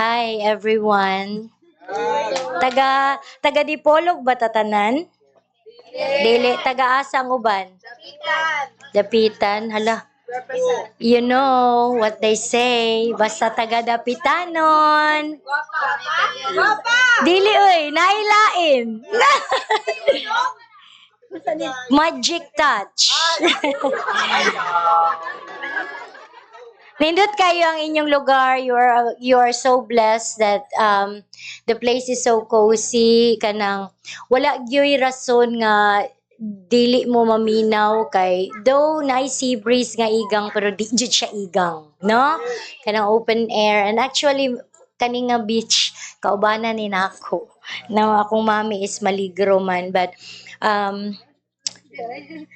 Hi everyone. Taga Dipolog ba tatanan? Dili taga asang uban. Dapitan. Hala. You know what they say, basta taga Dapitanon. Dili oy, nailain. Magic touch. Nindot kayo ang inyong lugar. You are so blessed that the place is so cozy kanang wala gyoy rason nga dili mo maminaw kay though nice sea breeze nga igang pero di jud siya igang, no? Kanang open air and actually kani nga beach kaubanan ni nako. Na akong mami is maligro man but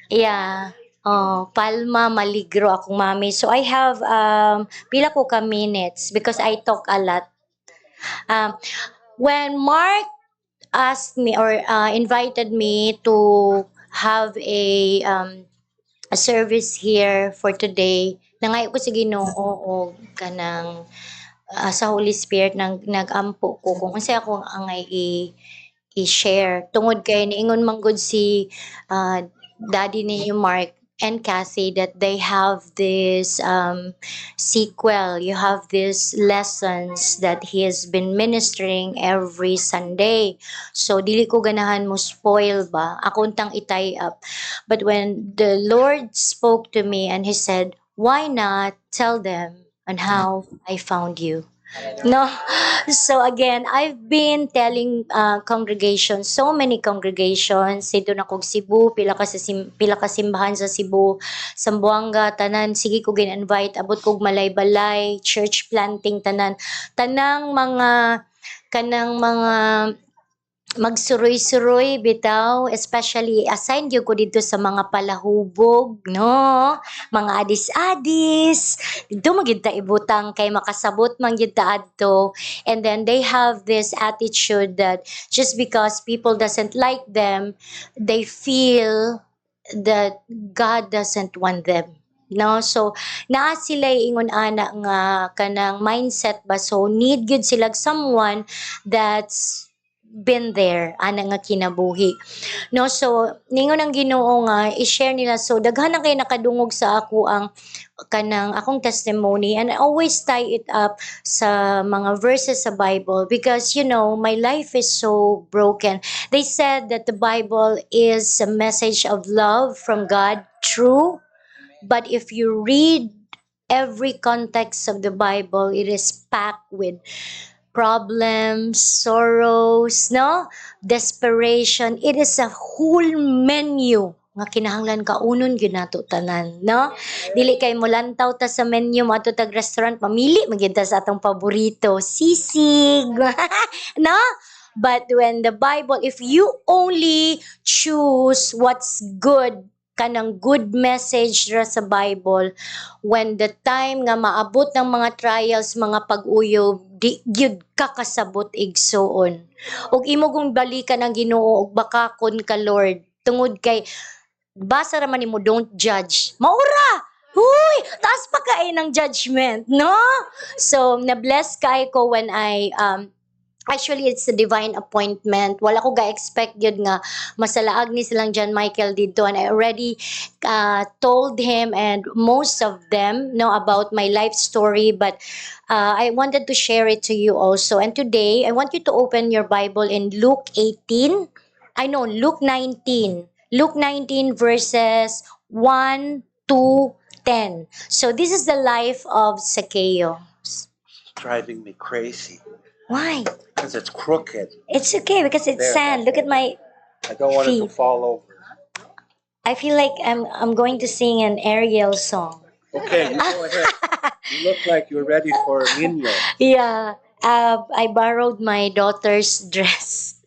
yeah. Oh, Palma, Maligro akong mami. So I have pila ko ka minutes because I talk a lot. When Mark asked me or invited me to have a service here for today, nangay ko sa Ginoo o kanang sa Holy Spirit nagampo ko kung kasi ako angay i-share tungod kay niingon man gud si daddy ni Mark and Cassie that they have this sequel. You have these lessons that he has been ministering every Sunday. So dili ko ganahan mo spoil ba? Ako untang itay up. But when the Lord spoke to me and he said, "Why not tell them on how I found you?" No. So again, I've been telling congregations, so many congregations, dito na kog Cebu, pila ka simbahan sa Cebu, Sambuanga, tanan, sige ko gin-invite, abot kog malay-balay, church planting, tanang mga, kanang mga, magsuroy-suroy bitaw, especially assign gyud ko dito sa mga palahubog, no? Mga adis-adis. Dito magyud ta ibutang kay makasabot man gyud ta adto. And then they have this attitude that just because people doesn't like them, they feel that God doesn't want them. No, so naa sila ingon ana nga kanang mindset ba, so need gyud sila someone that's been there ana nga kinabuhi, no? So ningon ang Ginoo nga i-share nila, so daghan na kay nakadungog sa ako ang kanang akong testimony, and I always tie it up sa mga verses sa Bible because you know my life is so broken. They said that the Bible is a message of love from God, true, but if you read every context of the Bible, it is packed with problems, sorrows, no? Desperation. It is a whole menu nga kinahanglan kaunon gyud nato tanan, no? Dili kay molantaw ta sa menu mo ato tag restaurant, mamili magyud ta sa atong paborito, sisig. No? But when the Bible, if you only choose what's good, kanang good message ra sa Bible, when the time nga maabot ng mga trials, mga pag-uyob, di gyud ka kasabot igsoon. Ug imo kung balikan ang Ginoo ug bakakon ka Lord, tungod kay basa ra man nimo don't judge. Maura. Huy, taas pa kay ng judgment, no? So na-bless kay ko when I actually, it's a divine appointment. Wala ko ga-expect yun nga masalaag ni silang John Michael dito, and I already told him and most of them know about my life story, but I wanted to share it to you also. And today, I want you to open your Bible in Luke 19. Luke 19. Luke 19 verses 1 to 10. So this is the life of Zacchaeus. Driving me crazy Why? because it's crooked. It's okay because it's There, sand. Look at my I don't want it to feet. fall over. I feel like I'm going to sing an Ariel song. Okay, you go ahead. You look like you're ready for a minion. Yeah. I borrowed my daughter's dress.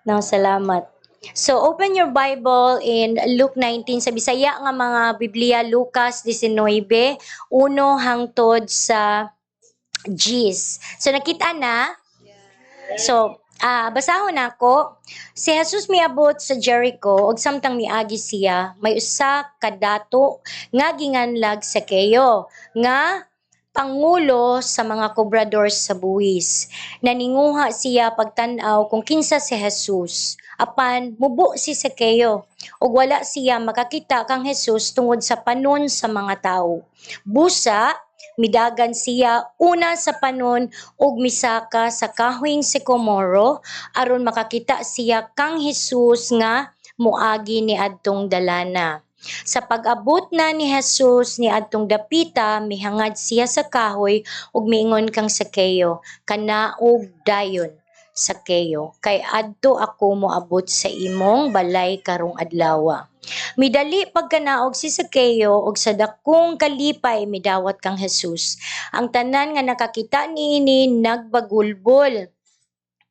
No, salamat. So open your Bible in Luke 19 sa Bisaya nga mga Biblia, Lucas 19 uno hangtod sa Gs. So nakita na? So basahon ako. Si Jesus miabot sa Jericho ug samtang miagi siya, may usa ka dato nga ginganlag sa Zacchaeus nga pangulo sa mga kobrador sa buwis. Naninguha siya pagtan-aw kung kinsa si Jesus. Apan mubo si Sakeo ug wala siya makakita kang Jesus tungod sa panon sa mga tawo. Busa midagan siya una sa panon ug misaka sa kahoyng sikomoro aron makakita siya kang Jesus nga moagi ni adtong dalana. Sa pag-abot na ni Jesus ni adtong dapita, mihangad siya sa kahoy ug miingon kang Sakeo, kanaog dayon Sakeo, kay adto ako moabot sa imong balay karong adlaw. Midali pagkanaog si Sakeo ug sa dakong kalipay midawat kang Jesus. Ang tanan nga nakakita niini nagbagulbol.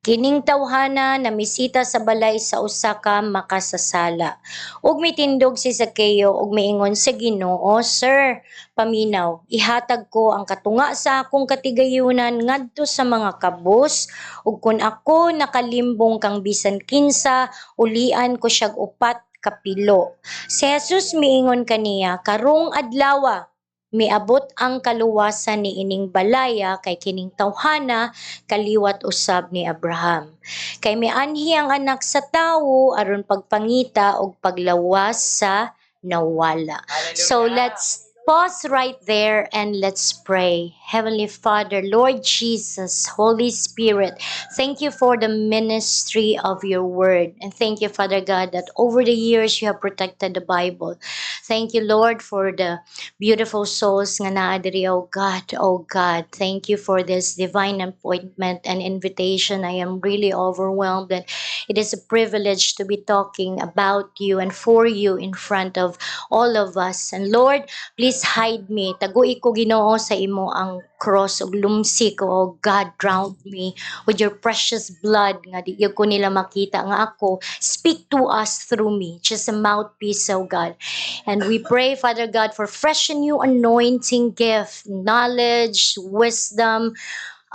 Kining tawhana na misita sa balay sa usa ka makasasala. Ug mitindog si Sakeo ug miingon sa Ginoo, Sir, paminaw, ihatag ko ang katunga sa akong katigayunan ngadto sa mga kabus ug kun ako nakalimbong kang bisan kinsa, ulian ko siyag upat kapilo. Si Jesus miingon kaniya, karong adlaw miabot ang kaluwasan ni ining balaya kay kining tawhana kaliwat usab ni Abraham. Kay mianhi ang anak sa tawo aron pagpangita og paglawas sa nawala. So let's pause right there and let's pray. Heavenly Father, Lord Jesus, Holy Spirit, thank you for the ministry of your word. And thank you, Father God, that over the years you have protected the Bible. Thank you, Lord, for the beautiful souls nga naa diri, oh God, oh God. Thank you for this divine appointment and invitation. I am really overwhelmed and it is a privilege to be talking about you and for you in front of all of us. And Lord, please hide me. Tagu'i ko Ginoo sa imo ang cross ug lumsi ko, oh God, drown me with your precious blood nga di ko nila makita nga ako. Speak to us through me, just a mouthpiece, oh God. And we pray, Father God, for fresh and new anointing gift, knowledge, wisdom,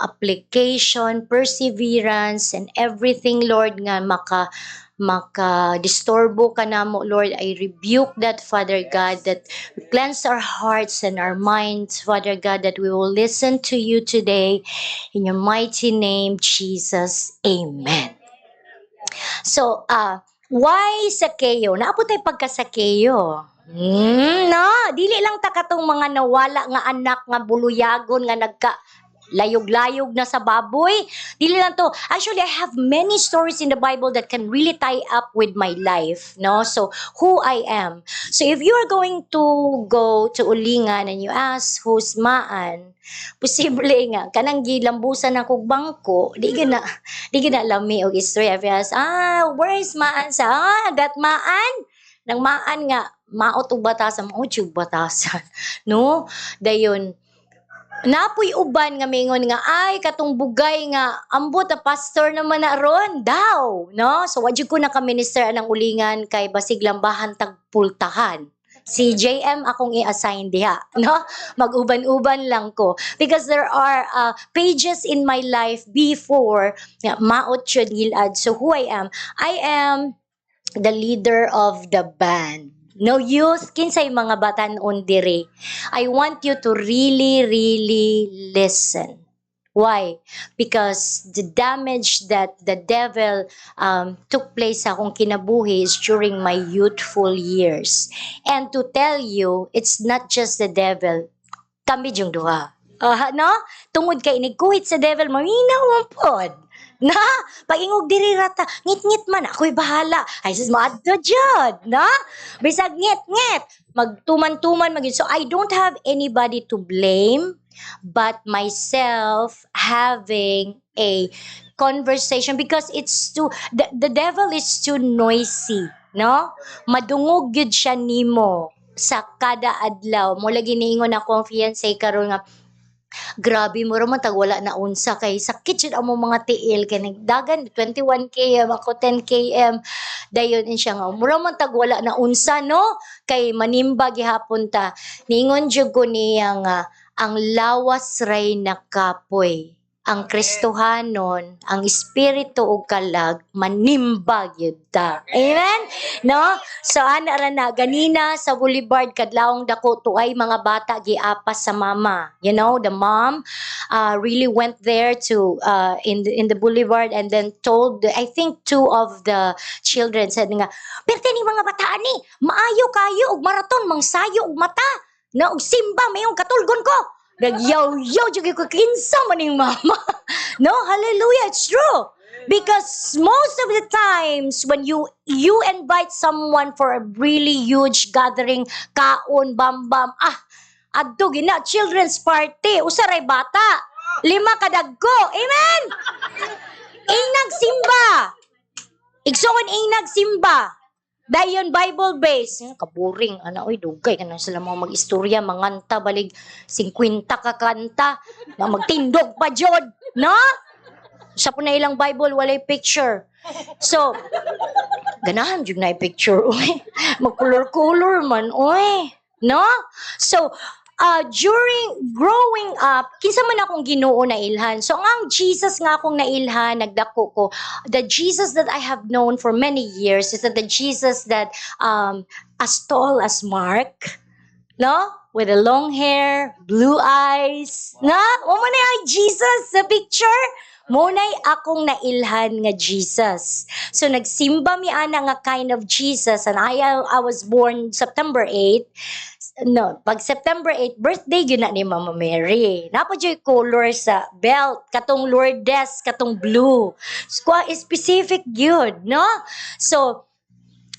application, perseverance, and everything, Lord, nga maka-disturbo ka na mo, Lord. I rebuke that, Father God, that cleanse our hearts and our minds, Father God, that we will listen to you today. In your mighty name, Jesus. Amen. So, why Sakeo? Naabot tayo pagka-Sakeo. No, dili lang ta katong mga nawala nga anak nga buluyagon nga nagka layog-layog na sa baboy. Dili lang to. Actually, I have many stories in the Bible that can really tie up with my life, no? So, who I am. So, if you are going to go to Ulingan and you ask who's Maan, posible nga kanang gilambusan ako bangko, di gina lami og history. If you ask, where is Maan sa? That Maan? Nang Maan nga maot og batasan, maot og batasan. No? Dayon napoy uban nga mingon nga ay katong bugay nga ambot a pastor naman na ron daw, no? So wadyo ko naka-minister anang Ulingan kay basig lambahan tag pultahan. Si JM akong i-assign diha, no? Mag-uban-uban lang ko because there are pages in my life before nga maot yun gilad. So who I am the leader of the band. No youth, kinsay mga batanon dire. I want you to really, really listen. Why? Because the damage that the devil took place sa akong kinabuhi is during my youthful years. And to tell you, it's not just the devil. Kami yung duha. No? Tungod kay inigkuhit sa devil, maminaw ang pod. Na, pag-ingog diri rata, ngit-ngit man, ako'y bahala. Ay, sis, maadto dyan, na? Bisag ngit-ngit, magtuman-tuman, so I don't have anybody to blame, but myself having a conversation because it's too, the devil is too noisy, no? Madungog yun siya nimo sa kada adlaw. Mula giniingon ako ang fiancé karon nga, grabe mo raman tag wala na unsa kay sakit jud amo mga tiil kay nagdagan 21 km ako 10 km dayon siya nga mura man tag wala na unsa no kay manimba gihapon ta ningon jud ko niya nga ang lawas ray nakapoy ang Kristohanon, ang espiritu ug kalag manimbag yun ta. Amen? No? So ana ra na ganina sa Boulevard kadlawong dako tuay mga bata giapas sa mama. You know, the mom really went there to in the Boulevard and then told I think two of the children said nga, "Perti ni mga bata ni, maayo kayo og maraton mangsayo og mata. Na og simba mayong katulgon ko." Nagyaw-yaw jud ko kinsa man ning mama. No, hallelujah, it's true. Because most of the times when you invite someone for a really huge gathering, kaon, bam-bam, adto gina children's party, usaray bata. 5 kadagko. Amen. Inag simba. Igsoon inag simba. Dayon Bible based, kaboring ana oy dugay kana sila mga mag-istorya manganta balig 50 ka kanta na magtindog pa jud, no? Sa po na ilang Bible walay picture. So ganahan jud na picture oy. Mag-color-color man oy, no? So during growing up, kinsa man akong Ginoo na ilhan. So ang Jesus nga akong nailhan, nagdako ko, the Jesus that I have known for many years is that the Jesus that as tall as Mark, no? With the long hair, blue eyes, na? O mo na yung Jesus sa picture? Munay akong nailhan nga Jesus. So nagsimba mi ana nga kind of Jesus and I was born September 8. No, pag September 8, birthday yun na ni Mama Mary. Napa dyan color sa belt, katong Lourdes, katong blue. Specific yun, no? So,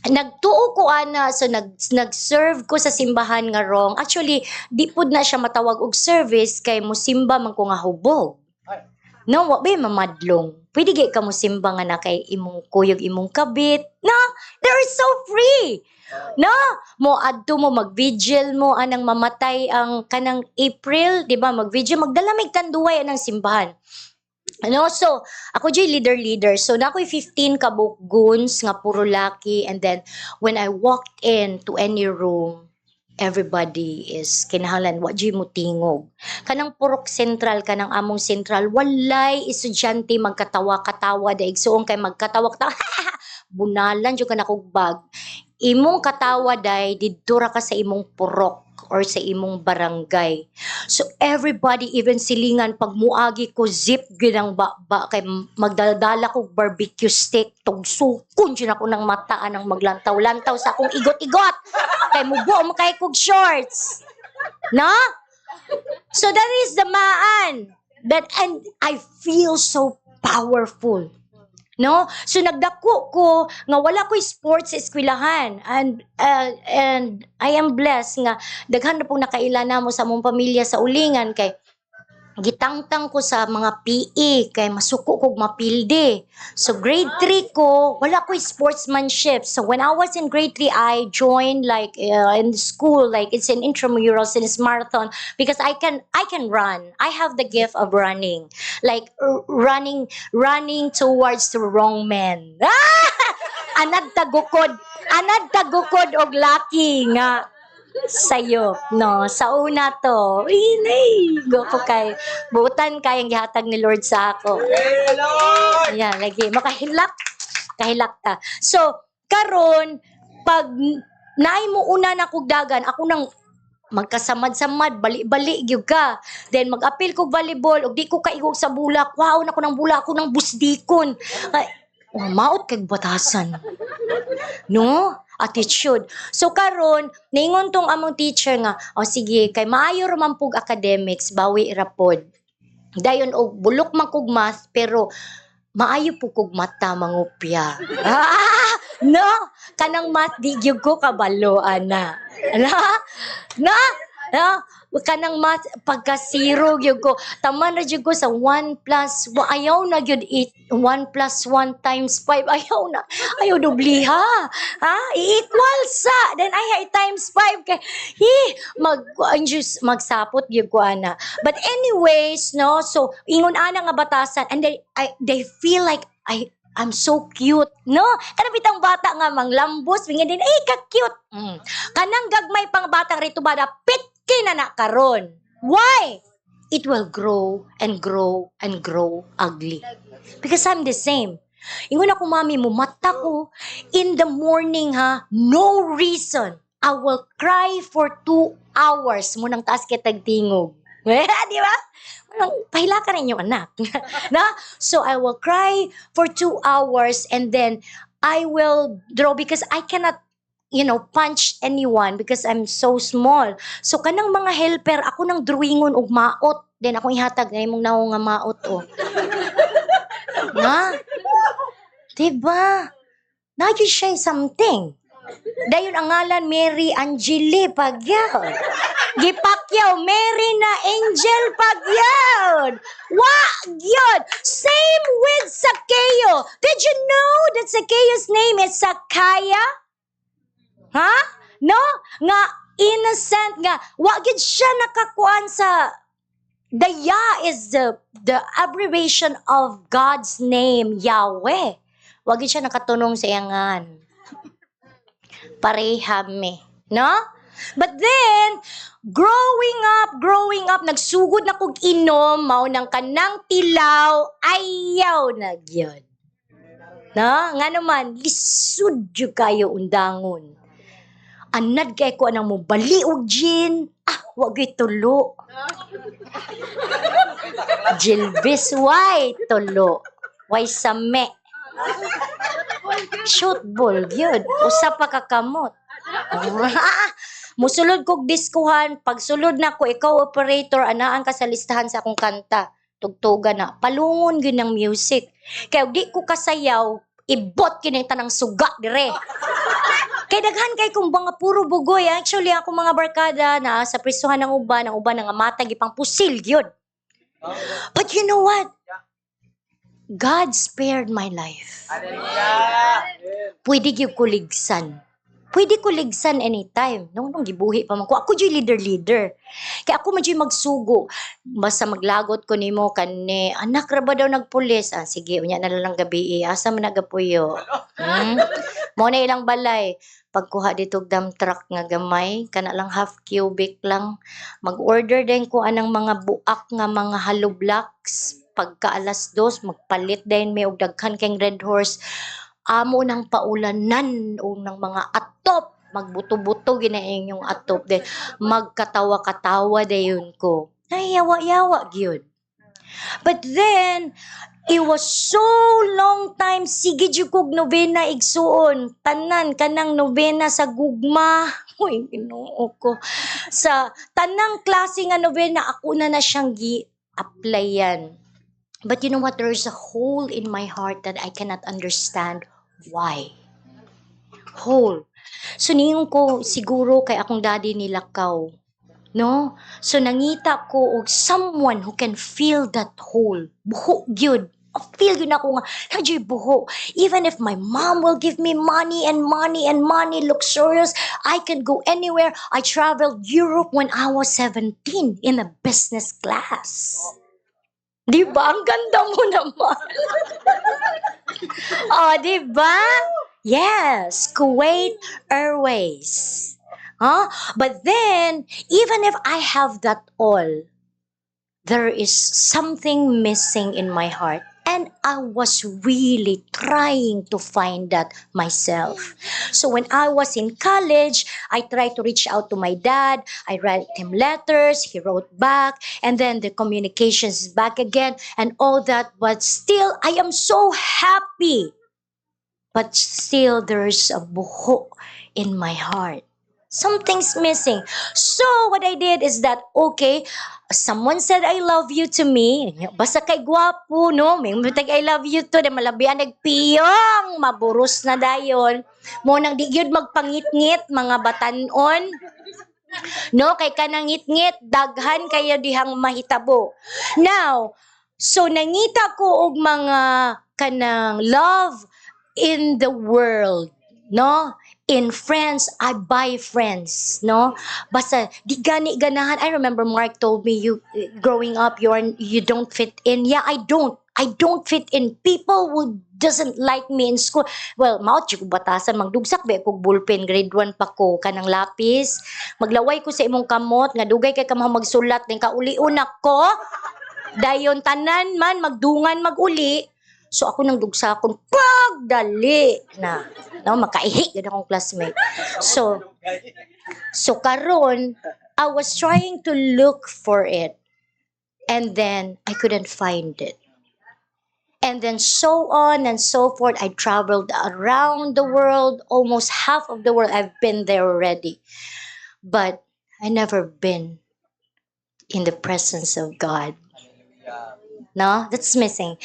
nagtuo ko ana, so nag-serve ko sa simbahan nga wrong. Actually, di pud na siya matawag og service kay musimba man ko nga hubog. No, wa ba mamadlong? Pwede gay ka musimba nga na kay imong kuyog imong kabit. No, they're so free. No, mo adto mo mag-vigil mo anang mamatay ang kanang April, di ba? Mag-vigil, magdalamig tanduay anang simbahan. Ano, so ako jay leader. So na ako'y 15 ka goons nga puro laki, and then when I walked in to any room, everybody is kinahanglan wa jay mo tingog. Kanang purok sentral, kanang among sentral, walay estudyante magkatawa-katawa daig suong kay magkatawa-katawa. Bunalan jud kana kog bag. Imong katawa day didto ra ka sa imong purok or sa imong barangay. So everybody, even silingan, pag muagi ko zip ginang ba kay magdaldala ko barbecue stick, tugsukon dyan ako ng mataan ng maglantaw-lantaw sa akong igot-igot. Kay mubo mo kay kog shorts. No? So that is the maan. And I feel so powerful. No? So nagdako ko nga wala ko'y sports sa eskwelahan, and I am blessed nga daghan na pong nakailana mo sa mong pamilya sa ulingan kay gitangtang ko sa mga PE kay masuko kog mapilde. So grade 3 ko wala ko'y sportsmanship. So when I was in grade 3 I joined like in school, like it's an intramurals and it's marathon because I can run. I have the gift of running. Like running towards the wrong men. Anad tagukod og laki nga sayo, no? Sa una to, go po kay buutan kayang gihatag ni Lord sa ako. Ayan, lagi, kahilak ta. So, karon pag naay mo una na kugdagan, ako nang magkasamad-samad, bali-bali gyud ka. Then mag-apil ko volleyball, og di ko kaigog sa bulak. Wow, na ko ng bulak, ako ng busdikon. Maot kay batasan. No? Attitude. So karon ningon tong among teacher nga, sige kay maayo ra man pug academics, bawi ra pod. Dayon og bulok man kog math pero maayo pug kog mata mangupya. No, kanang math di gyud ko kabalo ana. Na, kanang math pagka zero gyud ko. Taman ra gyud ko sa 1 plus 1. Ayaw na gyud 1 plus 1 times 5. Ayaw dubliha. I-equal sa. Then ay times 5 kay magsapot gyud ko ana. But anyways, no, so ingon ana nga batasan, and they feel like I'm so cute, no? Kanang bitang bata nga manglambos, bingin din, ka-cute. Kanang gagmay pang batang rito ba na pitkin na karon. Why? it will grow and grow and grow ugly. Because I'm the same. Ingon ako, mami mo, mata ko, in the morning ha, no reason, I will cry for 2 hours. Munang taas kitag tingog. Di ba? Pahila ka rin yung anak. Na? So I will cry for 2 hours and then I will draw because I cannot punch anyone because I'm so small. So kanang mga helper, ako nang drawingon og maot. Then ako ihatag na imong naong nga maot o. Na? Diba? Nagyo siya something. Dayon ang ngalan Mary Angeli Pagyaw. Gipakyaw Mary na Angel Pagyaw. Wa gyud. Same with Zacchaeus. Did you know that Zacchaeus' name is Sakaya? Ha? No? Nga innocent nga. Wa gyud siya nakakuan sa the Ya is the abbreviation of God's name, Yahweh. Wa gyud siya nakatunong sa iyangan. Parehame, no? But then, growing up, nagsugod na kog inom, mao nang kanang tilaw, ayaw na gyud. No? Nga naman, lisod jud kayo undangon. Anad kay ko anang mo bali og gin. Wag gyud tulo. Jilbis way tulo. Way same. Shoot ball gyud. Usa pa ka kamot. Musulod kog diskuhan, pagsulod na ko ikaw operator anaan ka sa listahan sa akong kanta. Tugtugan na. Palungon gyud ng music. Kaya di ko kasayaw, ibot kinay tanang suga dire. Kay daghan kay kung mga puro bugoy. Actually, ako mga barkada na sa prisuhan ng uban nga mata gipang pusil gyud. But you know what? God spared my life. Pwede gyud ko ligsan. Pwede ko ligsan anytime. Nung gibuhi pa man ko. Ako dyan leader. Kaya ako man dyan magsugo. Basta maglagot ko nimo kani. Anak ra ba daw nagpulis? Sige, unya na lang gabi. Asa man nagapuyo? Mo na ilang balay. Pagkuha dito dump truck nga gamay. Kana lang half cubic lang. Mag-order din ko anang mga buak nga mga hollow blocks. Pagka alas 2, magpalit din may og daghan kang Red Horse. Amo nang paulanan o ng mga atop. Magbuto-buto ginaing yung atop. Then, magkatawa-katawa dayon ko. Ay, yawa-yawa gyud. But then, it was so long time. Sige jud kog nobena igsuon. Tanan, kanang nobena sa gugma. Uy, ginoo ko. Sa tanang klase nga nobena, ako na siyang gi-applyan. But you know what? There's a hole in my heart that I cannot understand why. Hole. So, niyon ko siguro kay akong daddy nilakaw. No? So, nangita ko og someone who can fill that hole. Buho gyud. Feel yun ako nga, nadyo'y buho. Even if my mom will give me money and money and money, luxurious, I can go anywhere. I traveled Europe when I was 17 in a business class. Di ba? Ang ganda mo naman. Di ba? Yes, Kuwait Airways. But then, even if I have that all, there is something missing in my heart. And I was really trying to find that myself. So when I was in college, I tried to reach out to my dad. I write him letters. He wrote back. And then the communications is back again and all that. But still, I am so happy. But still, there's a buho in my heart. Something's missing. So what I did is that, okay, someone said I love you to me. Basta kay gwapo, no? May matag I love you to. De malabian nagpiyong. Maburos na dayon. Mo nang di yun magpangit-ngit, mga batanon. No? Kay kanang ngit-ngit, daghan kayo dihang mahitabo. Now, so nangita ko og mga kanang love in the world. No? In friends, I buy friends, no? Basta di gani ganahan. I remember Mark told me, you growing up, you don't fit in. Yeah, I don't. I don't fit in. People who doesn't like me in school. Well, maot ko batasan magdugsak ba kog ballpen, grade 1 pa ko kanang lapis. Maglaway ko sa imong kamot nga dugay kay ka magsulat ning kauli-unak ko. Dayon tanan man magdungan maguli. So ako nang dugsa akong pagdali na. No, makaihi gid akong classmate. So karon I was trying to look for it and then I couldn't find it. And then so on and so forth. I traveled around the world, almost half of the world I've been there already. But I never been in the presence of God. No, that's missing.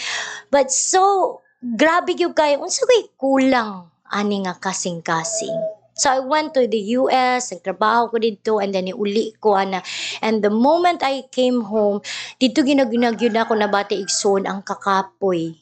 But so, grabe yung kayo. Unsa kay kulang ani nga kasing-kasing. So I went to the US, nagtrabaho ko dito, and then iuli ko ana. And the moment I came home, dito ginagyud ako nabati igsoon ang kakapoy.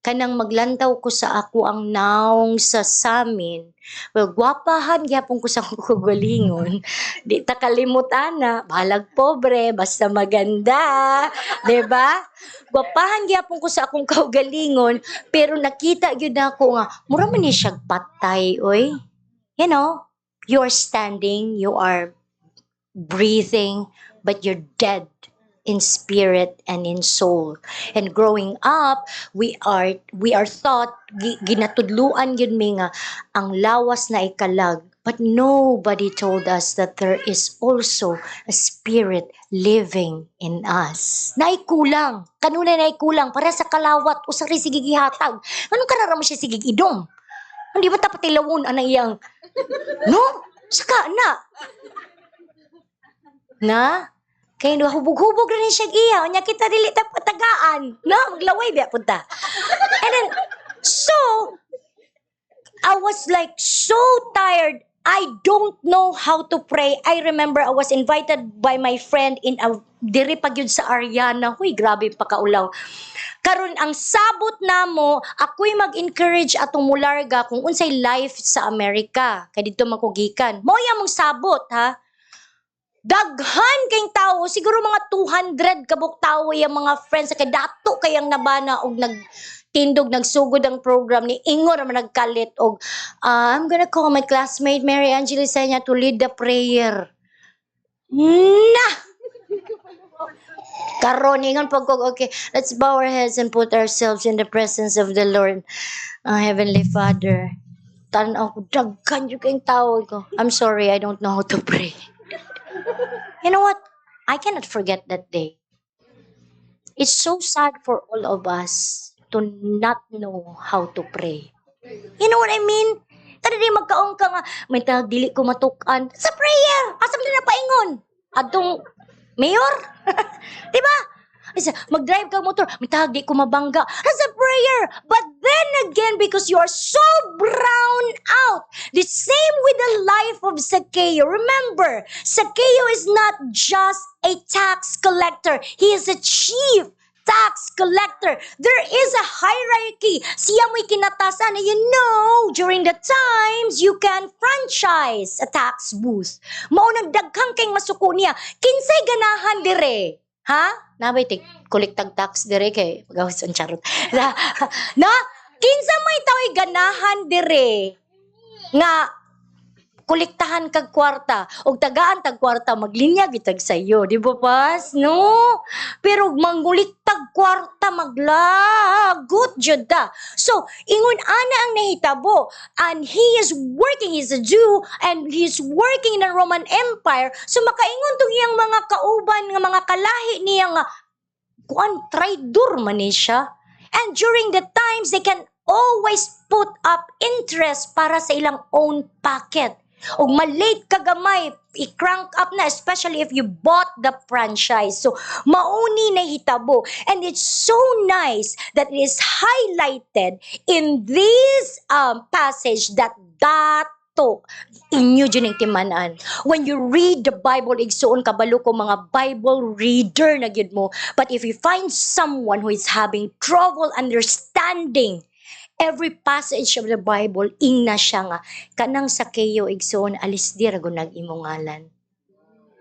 Kanang maglantaw ko sa ako ang naong sa samin. Well, gwapahan gyapon ko sa kugulingon. Di ta kalimutan na, balag pobre, basta maganda. 'Di ba? Gwapahan gyapon ko sa akong kaugalingon, pero nakita gyud ako nga mura man ni siya patay oy. You know, you're standing, you are breathing, but you're dead in spirit and in soul. And growing up, we are taught ginatudluan gyud mi nga ang lawas na ikalag, but nobody told us that there is also a spirit living in us. Naikulang, kanunay naikulang para sa kalawat usari sige gihatag. Anong karara mo siya sige idom? Hindi ba tapat ilawon ana iyang no? Saka na kay no hubog-hubog ra ni siya iya nya kita dili ta patagaan no maglaway biya punta. And then so I was like so tired. I don't know how to pray. I remember I was invited by my friend in a diri pa gyud sa Ariana. Huy, grabe pa kaulaw. Karon ang sabot namo, ako'y mag-encourage atong mularga kung unsay life sa Amerika. Kay dito makugikan. Mao ya mong sabot ha. Daghan kayong tao, siguro mga 200 kabuk tao yung mga friends kay dato kayang nabana og nagtindog nagsugod ang program ni ingon naman nagkalit og I'm gonna call my classmate Mary Angela Senya to lead the prayer. Na! Karon ingon pag okay, let's bow our heads and put ourselves in the presence of the Lord, Heavenly Father. Tanaw ko daghan yung kayong tao ko. I'm sorry, I don't know how to pray. You know what? I cannot forget that day. It's so sad for all of us to not know how to pray. You know what I mean? Tadi di magkaong ka nga, may tag dili ko matukan. Sa prayer! Asam na napaingon? Adong mayor? Diba? Mag-drive ka motor, may tag di ko mabangga. That's a prayer. But then again, because you are so brown out, the same with the life of Zacchaeus. Remember, Zacchaeus is not just a tax collector. He is a chief tax collector. There is a hierarchy. Siya mo'y kinatasan. You know, during the times, you can franchise a tax booth. Mao nagdaghang kayong masuko niya. Kinsay ganahan dire? Ha? Nabay tik kolektag tax dire kay pagawis ang charot. Na kinsa may tao'y ganahan dire nga kolektahan kag kwarta og tagaan tag kwarta maglinya gitag sayo, di ba pas? No. Pero manguliktag kwarta maglagot jud ta. So ingon ana ang nahitabo and he is working, he's a Jew and he's working in the Roman Empire. So makaingon tong iyang mga kauban nga mga kalahi niya nga kuan traitor man ni siya. And during the times they can always put up interest para sa ilang own pocket. O malate ka gamay, i-crank up na, especially if you bought the franchise. So, mauni na hitabo. And it's so nice that it is highlighted in this passage that dato inyo dyan timanan. When you read the Bible, igsuon kabalo ko mga Bible reader na gyud mo. But if you find someone who is having trouble understanding Every passage of the Bible, ingna siya nga, kanang Sakeo igsoon, alis di rago nag-imongalan.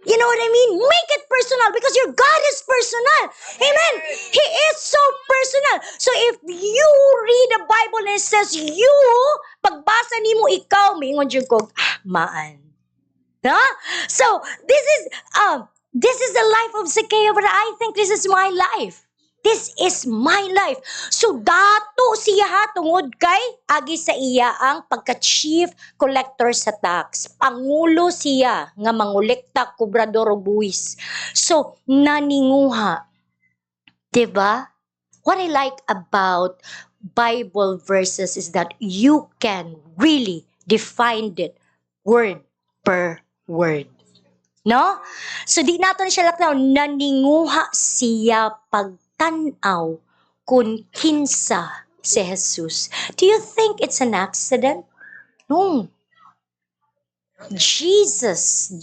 You know what I mean? Make it personal because your God is personal. Amen. He is so personal. So if you read the Bible and it says you, pagbasa nimo ikaw, mingon jud ko, maan. Huh? So this is the life of Zacchaeus, but I think this is my life. This is my life. So dato siya ha tungod kay agi sa iya ang pagka-chief collector sa tax. Pangulo siya nga mangolekta kubrador og buwis. So naninguha. 'Di ba? What I like about Bible verses is that you can really define it word per word. No? So di natin siya laktaw, naninguha siya pagtanaw kung kinsa si Jesus. Do you think it's an accident? No. Jesus,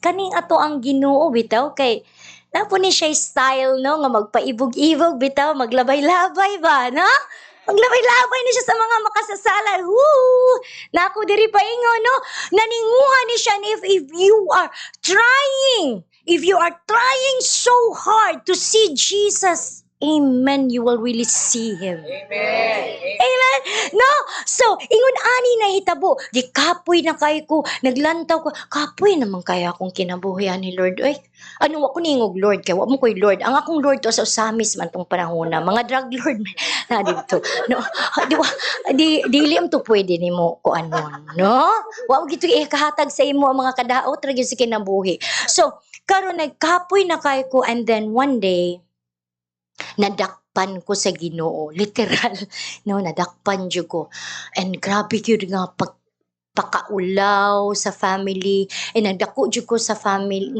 kaning ato ang Ginoo bitaw kay napo ni siya style no nga magpaibog-ibog bitaw, maglabay-labay ba, no? Maglabay-labay na siya sa mga makasasala. Woo! Naku diri paingon no. Naninguha ni siya if you are trying so hard to see Jesus, amen, you will really see Him. Amen? No? So, ingon ani na hitabo. Di kapoy na kay ko. Naglantaw ko. Kapoy naman kaya akong kinabuhian ni Lord. Ay, ano ako ningog Lord? Kaya wak mo ko'y Lord. Ang akong Lord to sa usamis man tong panahon na. Mga drug Lord na dito. No? Dili am to pwede ni mo ko anon. No? Wak mo gito kahatag sa imo ang mga kadaot. Ragin si kinabuhi. So, karon nagkapoy na kay ko and then one day, nadakpan ko sa Ginoo, literal, no, nadakpan jud ko. And grabe gyud nga pakaulaw sa family, and nagdako jud ko sa family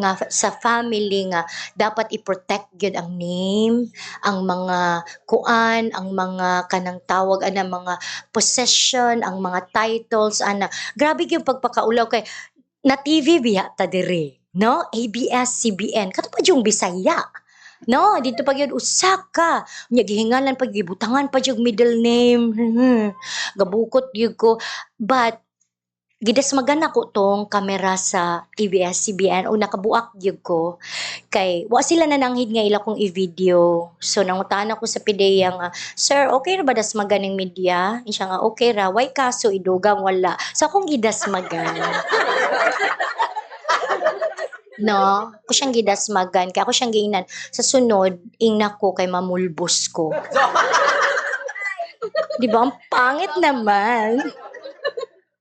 nga dapat i-protect gyud ang name, ang mga kuan, ang mga kanang tawag ana mga possession, ang mga titles ana. Grabe gyud pagpakaulaw kay na TV biya ta diri, no? ABS-CBN kato pa yung Bisaya. No, dito pa gyud usa ka. Nya gihingalan pa gibutangan pa yung middle name. Gabukot gyud ko. But gidasmagan ako tong kamera sa ABS-CBN o nakabuak gyud ko kay wa sila nananghid nga ila kong i-video. So nangutan ako sa PDEA nga, "Sir, okay ra ba dasmagan ning media?" Siya nga, "Okay ra, why kaso idugang wala." So akong gidasmagan. No, ako siyang gidasmagan, kaya ako siyang giingnan. Sa sunod, ingna ko kay mamulbos ko. Di ba? Ang pangit naman.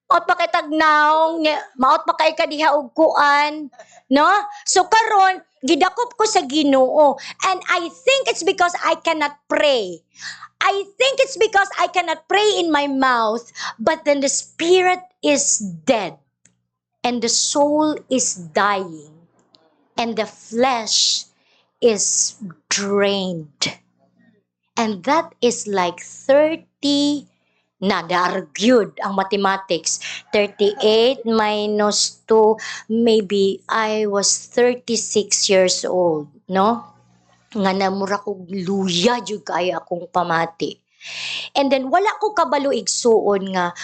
Maot pa kay tagnaong, maot pa kay kadiha og kuan, no? So karon, gidakop ko sa Ginoo. And I think it's because I cannot pray. I think it's because I cannot pray in my mouth, but then the spirit is dead. And the soul is dying. And the flesh is drained. And that is like 30, nadargyud ang mathematics. 38 minus 2, maybe I was 36 years old, no? Nga namura ko luya jud kay akong pamati. And then wala ko kabalo igsuon nga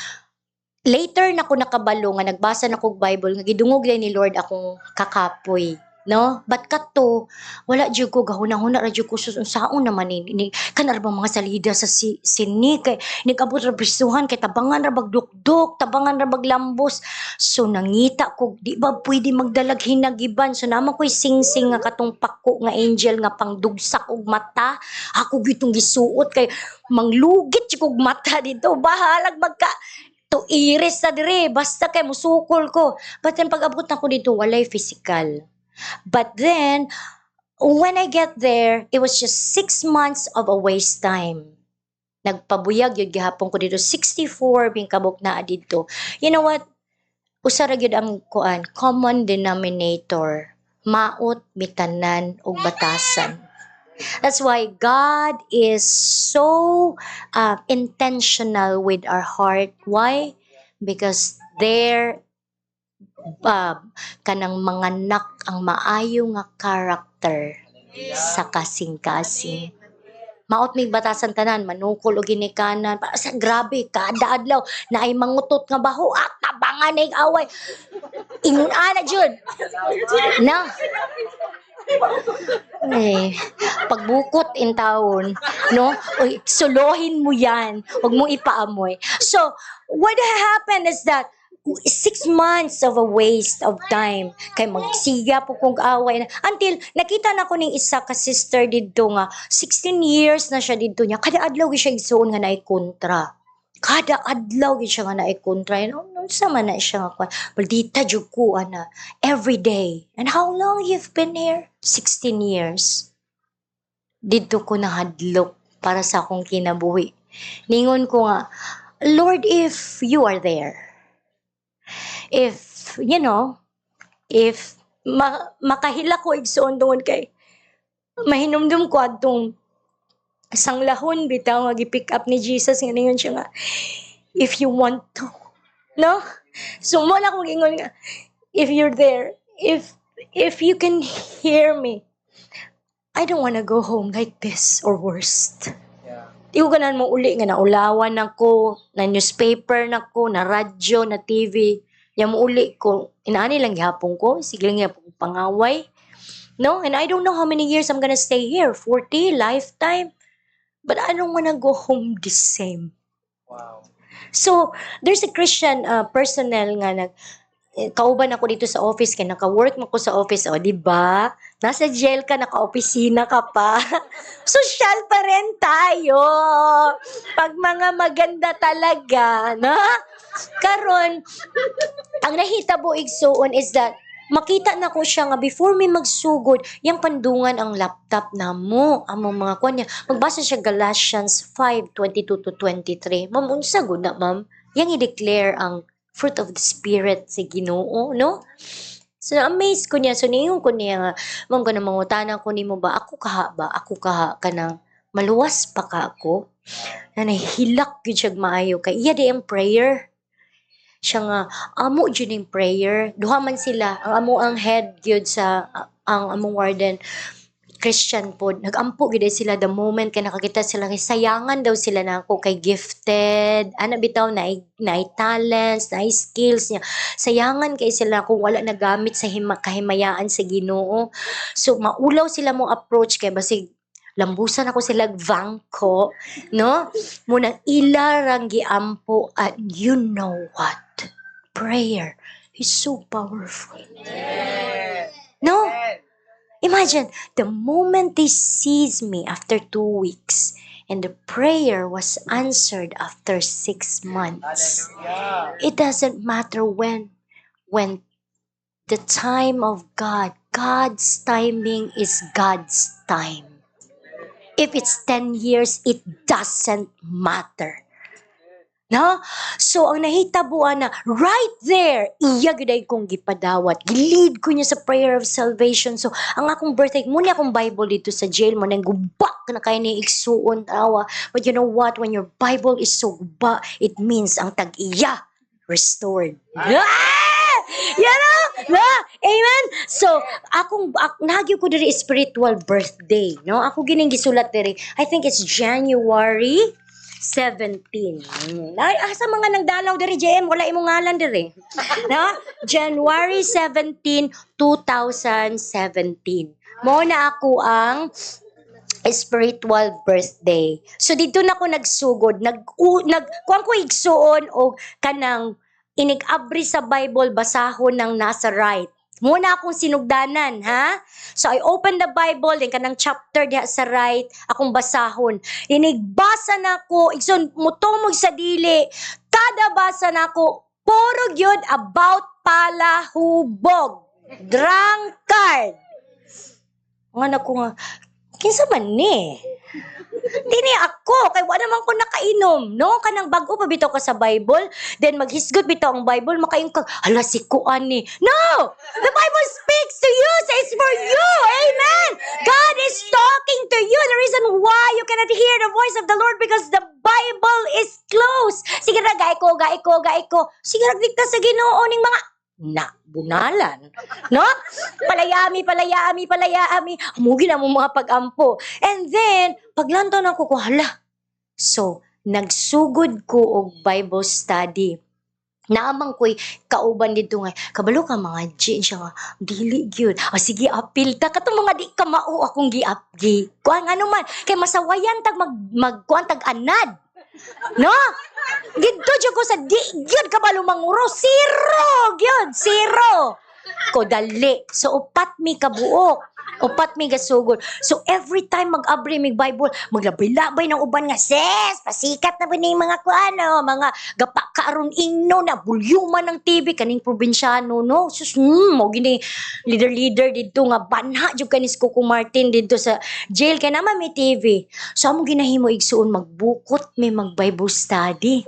later na ko nakabalo nga nagbasa na kog Bible nga gidungog ni Lord akong kakapoy. No? But kato, wala jud ko gahuna-huna ra jud ko saon naman ni kanar bang mga salida sa sini kay nigabot ra prisuhan kay tabangan ra bagdukdok, tabangan ra baglambos. So nangita ko di ba pwede magdalag hinagiban. So naman ko'y sing-sing nga katong pako nga angel nga pangdugsak og mata. Ako gitong gisuot kay manglugit jud kog mata dito. Bahalag magka to iris sa dire basta kay musukol ko. But then pag abot na ko dito walay physical. But then, when I get there, it was just 6 months of a waste time. Nagpabuyag yun gihapon ko dito. 64 bing kabok na dito. You know what? Usara gyud ang kuan, common denominator. Maot, mitanan, ug batasan. That's why God is so intentional with our heart. Why? Because there kanang manganak ang maayo nga character sa kasing-kasing. Maot mig batasan tanan, manukol o ginikanan. Para sa grabe, kada adlaw, na ay mangutot nga baho at tabangan na away. Ingon ana jud. Na. Eh, pagbukot in taon, no? Uy, suluhin mo yan. Huwag mo ipaamoy. So, what happened is that 6 months of a waste of time kay magsiga po kong away na until nakita na ko ning isa ka sister didto nga 16 years na siya didto niya kada adlaw gyud siya igsuon nga naay kontra kada adlaw gyud siya nga naay kontra sa man na siya nga maldita jud ko ana every day. And how long you've been here? 16 years. Didto ko nahadlok para sa akong kinabuhi. Ningon ko nga, Lord, if you are there, if, if makahila ko igsoon doon kay mahinumdum ko atong sanglahon bitaw nga gi-pick up ni Jesus nga ningon siya nga if you want to, no? So mo na kong ingon nga if you're there, if you can hear me, I don't wanna go home like this or worst. Di ko ganan mo uli nga naulawan ako, na newspaper nako, na radyo, na TV. Yang mo uli ko, inaani lang gihapon ko, sige lang gihapon pangaway. No? And I don't know how many years I'm gonna stay here. 40, lifetime. But I don't wanna go home the same. Wow. So, there's a Christian personnel nga kauban ako dito sa office kaya naka-work mo ko sa office, di ba? Nasa jail ka, naka-opisina ka pa. Social pa rin tayo. Pag mga maganda talaga, na? Karon, ang nahitabo igsuon is that makita na ko siya nga before may magsugod, yung pandungan ang laptop na mo, among mga kunya. Magbasa siya Galatians 5:22-23. Ma'am, unsa gud na, ma'am? Yang i-declare ang fruit of the Spirit sa Ginoo, no? So, amazed ko niya. So, niyon ko niya nga, ma'am, ka na mangutana ko ni mo ba, ako kaha ka nang maluwas pa ka ako? Na nahilak yun siya maayo kay iya di ang prayer. Siya nga, amo yun yung prayer. Duha man sila, ang amo ang head yun sa, ang among warden, Christian po, nag-ampo gid sila the moment kay nakakita sila kay sayangan daw sila na ako kay gifted, ana bitaw na talents, na skills niya. Sayangan kay sila kung wala nagamit sa kahimayaan sa Ginoo. So maulaw sila mo approach kay basig lambusan ako sila vangko, no? Munang ilarang giampo at you know what? Prayer is so powerful. No? Imagine, the moment they seized me after 2 weeks, and the prayer was answered after 6 months. It doesn't matter when the time of God's timing is God's time. If it's 10 years, it doesn't matter. No? So, ang nahitabuan na, right there, iya giday kong gipadawat. Gilid ko niya sa prayer of salvation. So, ang akong birthday, muna akong Bible dito sa jail, mo nang gubak na kayo ni iksuon, tawa. But you know what? When your Bible is so guba, it means ang tag-iya restored. You know? No? Amen? So, nagyo ko diri spiritual birthday, no? Ako gining gisulat diri. I think it's January 17. Ay, sa mga nagdalaw diri, JM, wala imong ngalan diri. No? January 17, 2017. Mo na ako ang spiritual birthday. So dito na ako nagsugod, kuan ko igsuon og kanang inig-abri sa Bible basahon ng nasa right. Muna akong sinugdanan, ha? So, I open the Bible, din kanang chapter diha sa right, akong basahon. Inigbasa na ko, igsoon, mutumog sa dili, kada basa na ko, puro yun about palahubog, drunkard. Nga na ko nga, kinsa man ni? Dini ako, kay wala naman ko nakainom, no? Kanang bago pa bitaw ka sa Bible, then maghisgot bitaw ang Bible, makayung kag, hala si kuan ni. No! The Bible speaks to you, says for you, amen! God is talking to you. The reason why you cannot hear the voice of the Lord because the Bible is closed. Sige na, gaiko. Sige na, dikta sa Ginoo ning mga na bunalan. No? Palayami. Mugi na mo mga pag-ampo. And then, paglantaw na ko, hala. So, nagsugod ko og Bible study. Naamang ko'y kauban dito nga, kabalo ka mga G, siya nga, dili gyud. O sige, apil ta. Katong mga di ka mao akong gi-apgi. Kuan ano man, kay masawayan tag magkuan tag anad. No? Gidto jud ko sa di gyud kabalo manguro. Zero. Ko dali. So upat mi kabuok. Upat mi gasugod. So every time mag-abri mig Bible, maglabay-labay ng uban nga, sis, pasikat na ba ni mga kuano, mga gapa kaaron ingno na bulyuman ng TV kaning probinsyano, no? Sus, mo gini leader dito nga banha jud kanis Coco Martin dito sa jail kay naman may TV. So amo ginahimo igsuon magbukot may mag Bible study.